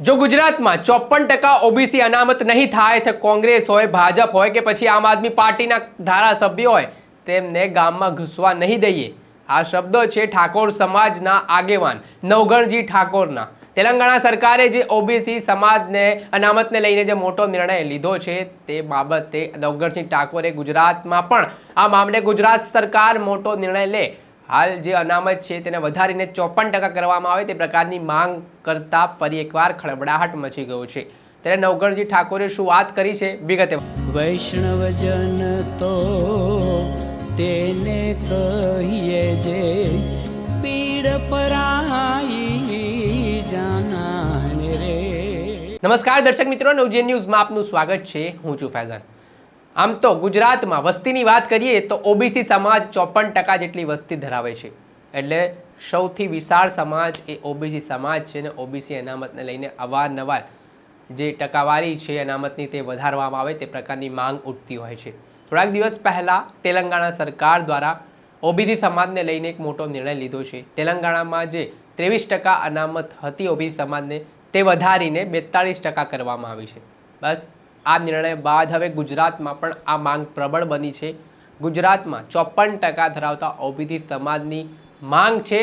જો ગુજરાતમાં 54% ઓબીસી અનામત નહીં થાય તો કોંગ્રેસ હોય, ભાજપ હોય કે પછી આમ આદમી પાર્ટીના ધારાસભ્યો હોય તેમને ગામમાં ઘૂસવા નહીં દઈએ. આ શબ્દો છે ઠાકોર સમાજના આગેવાન નવગણજી ઠાકોરના. તેલંગાણા સરકારે જે ઓબીસી સમાજને અનામતને લઈને જે મોટો નિર્ણય લીધો છે તે બાબતે નવગણજી ઠાકોરે ગુજરાતમાં પણ આ મામલે ગુજરાત સરકાર મોટો નિર્ણય લે, હાલ જે અનામત છે તેને વધારીને 54% કરવામાં આવે તે પ્રકારની માંગ કરતા ફરી એકવાર ખળબડાહટ મચી ગયો છે. ત્યારે નવગણજી ઠાકોરે શું વાત કરી છે વિગતે. વૈષ્ણવજન તો તેને કહીએ જે પીડ પરાઈ જાનાને રે. નમસ્કાર દર્શક મિત્રો, નવજીવન ન્યૂઝમાં આપનું સ્વાગત છે. હું છું ફૈઝાન. આમ તો ગુજરાતમાં વસ્તીની વાત કરીએ તો ઓબીસી સમાજ 54% જેટલી વસ્તી ધરાવે છે. એટલે સૌથી વિશાળ સમાજ એ ઓબીસી સમાજ છે ને ઓબીસી અનામતને લઈને અવારનવાર જે ટકાવારી છે અનામતની તે વધારવામાં આવે તે પ્રકારની માંગ ઉઠતી હોય છે. થોડાક દિવસ પહેલાં તેલંગાણા સરકાર દ્વારા ઓબીસી સમાજને લઈને એક મોટો નિર્ણય લીધો છે. તેલંગાણામાં જે 23% અનામત હતી ઓબીસી સમાજને તે વધારીને 42% કરવામાં આવી છે. બસ આ નિર્ણય બાદ હવે ગુજરાતમાં પણ આ માંગ પ્રબળ બની છે. ગુજરાતમાં 54% ધરાવતા ઓબીસી સમાજની માંગ છે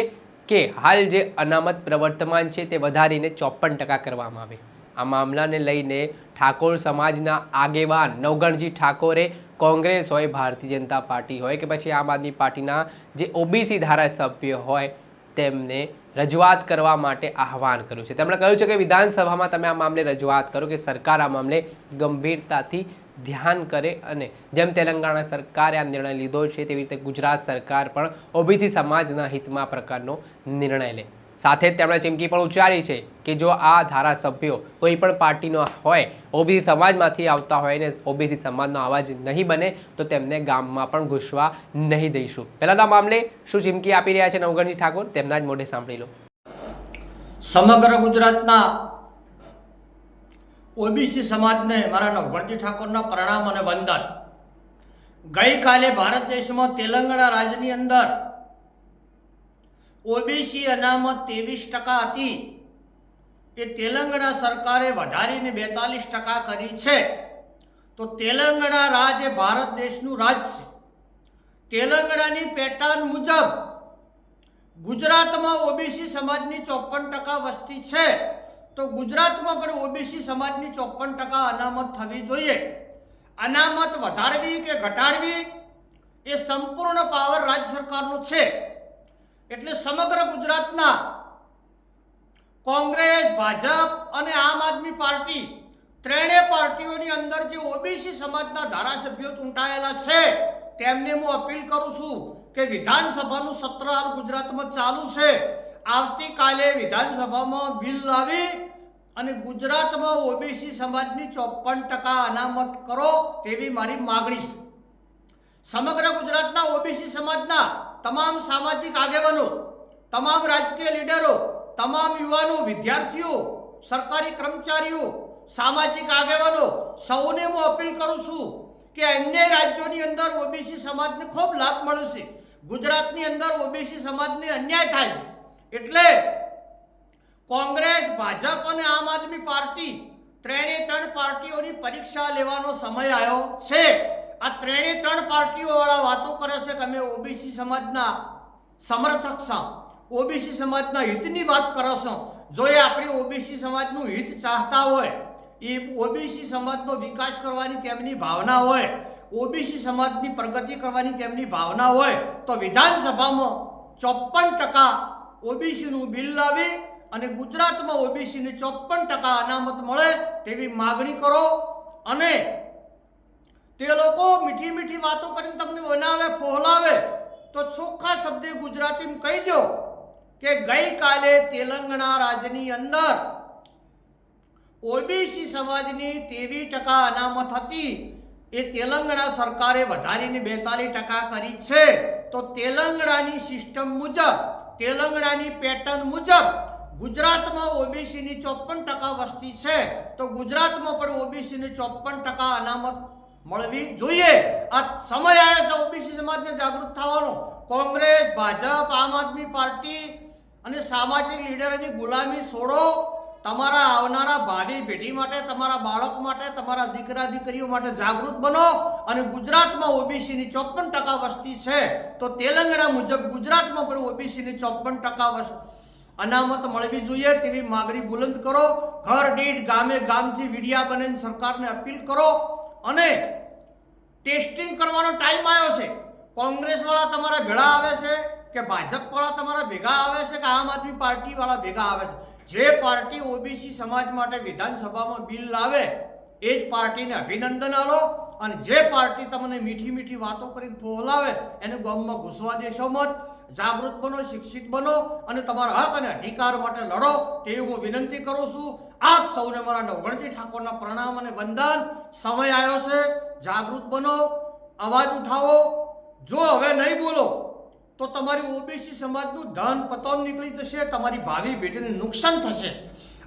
કે હાલ જે અનામત પ્રવર્તમાન છે તે વધારીને 54% કરવામાં આવે. આ મામલાને લઈને ઠાકોર સમાજના આગેવાન નવગણજી ઠાકોરે કોંગ્રેસ હોય, ભારતીય જનતા પાર્ટી હોય કે પછી આમ આદમી પાર્ટીના જે ઓબીસી ધારાસભ્ય હોય તેમને રજૂઆત કરવા માટે આહવાન કર્યું છે. તેમણે કહ્યું છે કે વિધાનસભામાં તમે આ મામલે રજૂઆત કરો કે સરકાર આ મામલે ગંભીરતાથી ધ્યાન કરે અને જેમ તેલંગાણા સરકારે આ નિર્ણય લીધો છે તેવી રીતે ગુજરાત સરકાર પણ ઓબીસી સમાજના હિતમાં આ પ્રકારનો નિર્ણય લે. સાથે જ તેમણે ચીમકી પણ ઉચ્ચારી છે કે જો આ ધારાસભ્યો કોઈ પણ પાર્ટીનો હોય, ઓબીસી સમાજમાંથી આવતા હોય ને ઓબીસી સમાજનો અવાજ નહીં બને તો તેમને ગામમાં પણ ઘૂસવા નહીં દઈશું. પહેલાં તો આ મામલે શું ચીમકી આપી રહ્યા છે નવગણજી ઠાકોર તેમના જ મોઢે સાંભળી લો. સમગ્ર ગુજરાતના ઓબીસી સમાજને મારા નવગણજી ઠાકોરના પ્રણામ અને વંદન. ગઈકાલે ભારત દેશમાં તેલંગાણા રાજ્યની અંદર ઓબીસી અનામત 23% હતી એ તેલંગાણા સરકારે વધારીને 42% કરી છે. તો તેલંગાણા રાજ્ય ભારત દેશનું રાજ્ય છે. તેલંગાણાની પેટર્ન મુજબ ગુજરાતમાં ઓબીસી સમાજની 54% વસ્તી છે તો ગુજરાતમાં પણ ઓબીસી સમાજની 54% અનામત થવી જોઈએ. અનામત વધારવી કે ઘટાડવી એ સંપૂર્ણ પાવર રાજ્ય સરકારનો છે. એટલે સમગ્ર ગુજરાતના કોંગ્રેસ, ભાજપ અને આમ આદમી પાર્ટી ત્રણેય પાર્ટીઓની અંદર જે ઓબીસી સમાજના ધારાસભ્યો ચૂંટાયેલા છે તેમને હું અપીલ કરું છું કે વિધાનસભાનું સત્ર હાલ ગુજરાતમાં ચાલુ છે. આવતીકાલે વિધાનસભામાં બિલ લાવી અને ગુજરાતમાં ઓબીસી સમાજની 54% અનામત કરો તેવી મારી માગણી છે. સમગ્ર ગુજરાતના ઓબીસી સમાજના તમામ સામાજિક આગેવાનો, તમામ રાજકીય લીડરો, તમામ યુવાનો, વિદ્યાર્થીઓ, સરકારી કર્મચારીઓ, સામાજિક આગેવાનો સૌને હું અપીલ કરું છું કે અન્ય રાજ્યોની અંદર ઓબીસી સમાજને ખૂબ લાભ મળે છે. ગુજરાતની અંદર ઓબીસી સમાજને અન્યાય થાય છે. એટલે કોંગ્રેસ, ભાજપ અને આમ આદમી પાર્ટી ત્રણ પાર્ટીઓની પરીક્ષા લેવાનો સમય આવ્યો છે. આ ત્રણ પાર્ટીઓ વાળા વાતો કરે છે કે અમે ઓબીસી સમાજના સમર્થક છો, ઓબીસી સમાજના હિતની વાત કરો છો. જો એ આપણી ઓબીસી સમાજનું હિત ચાહતા હોય, એ ઓબીસી સમાજનો વિકાસ કરવાની તેમની ભાવના હોય, ઓબીસી સમાજની પ્રગતિ કરવાની તેમની ભાવના હોય તો વિધાનસભામાં 54% ઓબીસીનું બિલ લાવી અને ગુજરાતમાં ઓબીસીને 54% અનામત મળે તેવી માગણી કરો. અને તે લોકો મીઠી મીઠી વાતો કરીને તમને બનાવે, ફોહલાવે તો ચોખ્ખા શબ્દે ગુજરાતીમાં કહી દો કે ગઈકાલે તેલંગાણા રાજ્યની અંદર ઓબીસી સમાજની 23% અનામત હતી એ તેલંગાણા સરકારે વધારીને 42% કરી છે. તો તેલંગાણાની સિસ્ટમ મુજબ, તેલંગાણાની પેટર્ન મુજબ ગુજરાતમાં ઓબીસીની 54% વસ્તી છે તો ગુજરાતમાં પણ ઓબીસીને 54% અનામત મળવી જોઈએ. આ સમય આવ્યો છે ઓબીસી સમાજને જાગૃત થવાનો. કોંગ્રેસ, ભાજપ, આમ આદમી પાર્ટી અને સામાજિક લીડરોની ગુલામી છોડો તમારા આવનારા ભાવિ પેઢી માટે, તમારા બાળક માટે, તમારા દીકરા દીકરીઓ માટે જાગૃત બનો. અને ગુજરાતમાં ઓબીસીની 54% વસ્તી છે, તો તેલંગાણા મુજબ ગુજરાતમાં પણ ઓબીસીની 54% અનામત મળવી જોઈએ તેવી માગણી બુલંદ કરો. ઘર દીઠ ગામે ગામથી વિડિયા બનાવીને સરકારને અપીલ કરો. અને ટેસ્ટિંગ કરવાનો ટાઈમ આવ્યો છે. કોંગ્રેસવાળા તમારા ભેળા આવે છે કે ભાજપવાળા તમારા ભેગા આવે છે કે આમ આદમી પાર્ટીવાળા ભેગા આવે છે? જે પાર્ટી ઓબીસી સમાજ માટે વિધાનસભામાં બિલ લાવે એ જ પાર્ટીને અભિનંદન આલો. અને જે પાર્ટી તમને મીઠી મીઠી વાતો કરીને ફોહલાવે એને ગામમાં ઘૂસવા દેશો મત. જાગૃત બનો, શિક્ષિત બનો અને તમારા હક અને અધિકાર માટે લડો તેવી હું વિનંતી કરું છું. આપ સૌને મારા નવગણજી ઠાકોરના પ્રણામ અને વંદન. સમય આવ્યો છે, જાગૃત બનો, અવાજ ઉઠાવો. જો હવે નહીં બોલો તો તમારી ઓબીસી સમાજનું ધન પતન નીકળી જશે, તમારી ભાવિ પેઢીને નુકસાન થશે.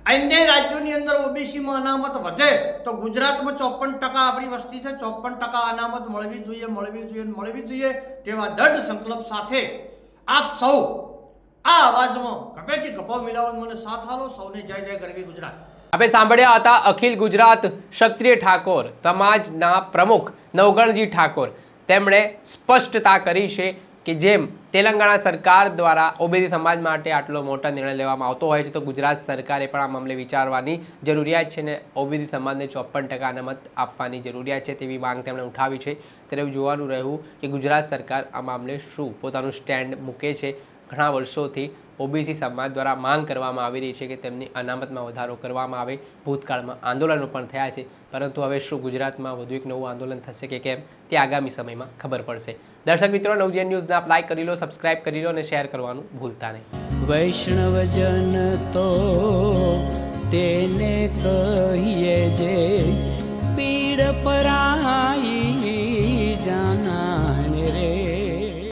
અન્ય રાજ્યોની અંદર ઓબીસીમાં અનામત વધે તો ગુજરાતમાં 54% આપણી વસ્તી છે, 54% અનામત મળવી જોઈએ, મળવી જોઈએ, મળવી જોઈએ તેવા દૃઢ સંકલ્પ સાથે આપ સૌ આ અવાજમાં ગભેથી ગભો મિલાવો. મને સાથ આલો. સૌને જય જય ગરવી ગુજરાત. આપણે સાંભળ્યા હતા અખિલ ગુજરાત ક્ષત્રિય ઠાકોર સમાજના પ્રમુખ નવગણજી ઠાકોર. તેમણે સ્પષ્ટતા કરી છે કે જેમ તેલંગાણા સરકાર દ્વારા ઓબીસી સમાજ માટે આટલો મોટો નિર્ણય લેવામાં આવતો હોય છે, તો ગુજરાત સરકારે પણ આ મામલે વિચારવાની જરૂરિયાત છે ને ઓબીસી સમાજને 54% અનામત આપવાની જરૂરિયાત છે તેવી માંગ તેમણે ઉઠાવી છે. ત્યારે એવું જોવાનું રહ્યું કે ગુજરાત સરકાર આ મામલે શું પોતાનું સ્ટેન્ડ મૂકે છે. ઘણા વર્ષોથી ઓબીસી સમાજ દ્વારા માંગ કરવામાં આવી રહી છે કે તેમની અનામતમાં વધારો કરવામાં આવે. ભૂતકાળમાં આંદોલનો પણ થયા છે, પરંતુ હવે શું ગુજરાતમાં વધુ એક નવું આંદોલન થશે કે કેમ તે આગામી સમયમાં ખબર પડશે. દર્શક મિત્રો, નવજીવન ન્યૂઝને આપ લાઈક કરી લો, સબસ્ક્રાઇબ કરી લો અને શેર કરવાનું ભૂલતા નહીં. વૈષ્ણવજન તો તેને કહીએ જે પીડ પરાઈ.